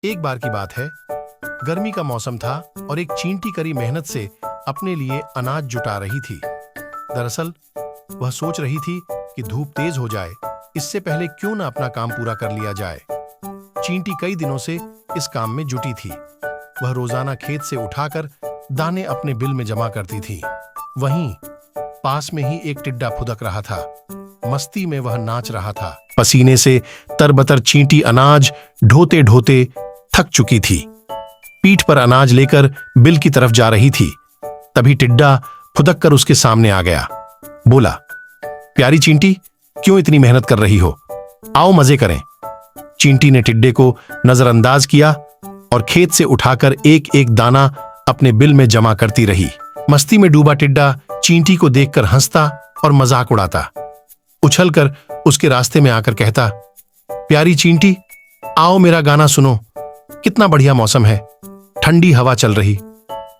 एक बार की बात है, गर्मी का मौसम था और एक चींटी करी मेहनत से अपने लिए अनाज जुटा रही थी। दरअसल वह सोच रही थी कि धूप तेज हो जाए, इससे पहले क्यों न अपना काम पूरा कर लिया जाए। चींटी कई दिनों से इस काम में जुटी थी। वह रोजाना खेत से उठाकर दाने अपने बिल में जमा करती थी। वहीं पास में ही एक टिड्डा फुदक रहा था। मस्ती में वह नाच रहा था। पसीने से तरबतर चींटी अनाज ढोते ढोते थक चुकी थी। पीठ पर अनाज लेकर बिल की तरफ जा रही थी। तभी टिड्डा फुदक कर उसके सामने आ गया। बोला, प्यारी चींटी, क्यों इतनी मेहनत कर रही हो? आओ मजे करें। चींटी ने टिड्डे को नजरअंदाज किया और खेत से उठाकर एक एक दाना अपने बिल में जमा करती रही। मस्ती में डूबा टिड्डा चींटी को देखकर हंसता और मजाक उड़ाता। उछलकर उसके रास्ते में आकर कहता, प्यारी चींटी, आओ मेरा गाना सुनो। कितना बढ़िया मौसम है, ठंडी हवा चल रही,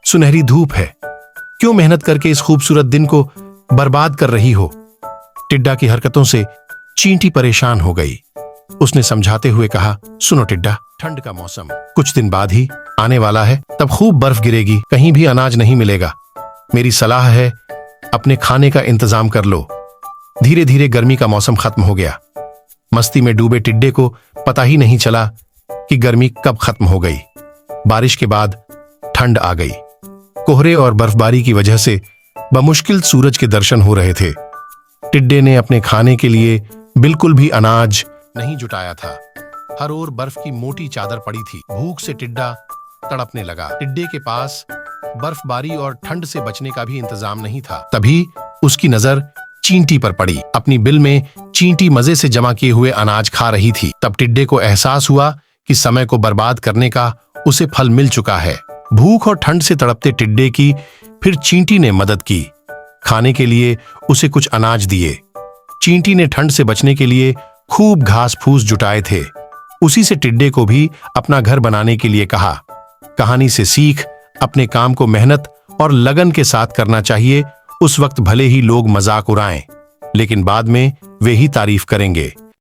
सुनहरी धूप है। क्यों मेहनत करके इस खूबसूरत दिन को बर्बाद कर रही हो? टिड्डा की हरकतों से चींटी परेशान हो गई। उसने समझाते हुए कहा, सुनो टिड्डा, ठंड का मौसम कुछ दिन बाद ही आने वाला है। तब खूब बर्फ गिरेगी, कहीं भी अनाज नहीं मिलेगा। मेरी सलाह है, अपने खाने का इंतजाम कर लो। धीरे धीरे गर्मी का मौसम खत्म हो गया। मस्ती में डूबे टिड्डे को पता ही नहीं चला कि गर्मी कब खत्म हो गई। बारिश के बाद ठंड आ गई। कोहरे और बर्फबारी की वजह से बमुश्किल सूरज के दर्शन हो रहे थे। टिड्डे ने अपने खाने के लिए बिल्कुल भी अनाज नहीं जुटाया था। हर ओर बर्फ की मोटी चादर पड़ी थी। भूख से टिड्डा तड़पने लगा। टिड्डे के पास बर्फबारी और ठंड से बचने का भी इंतजाम नहीं था। तभी उसकी नजर चींटी पर पड़ी। अपनी बिल में चींटी मजे से जमा किए हुए अनाज खा रही थी। तब टिड्डे को एहसास हुआ कि समय को बर्बाद करने का उसे फल मिल चुका है। भूख और ठंड से तड़पते टिड्डे की फिर चींटी ने मदद की। खाने के लिए उसे कुछ अनाज दिए। चींटी ने ठंड से बचने के लिए खूब घास फूस जुटाए थे। उसी से टिड्डे को भी अपना घर बनाने के लिए कहा। कहानी से सीख, अपने काम को मेहनत और लगन के साथ करना चाहिए। उस वक्त भले ही लोग मजाक उड़ाएं, लेकिन बाद में वे ही तारीफ करेंगे।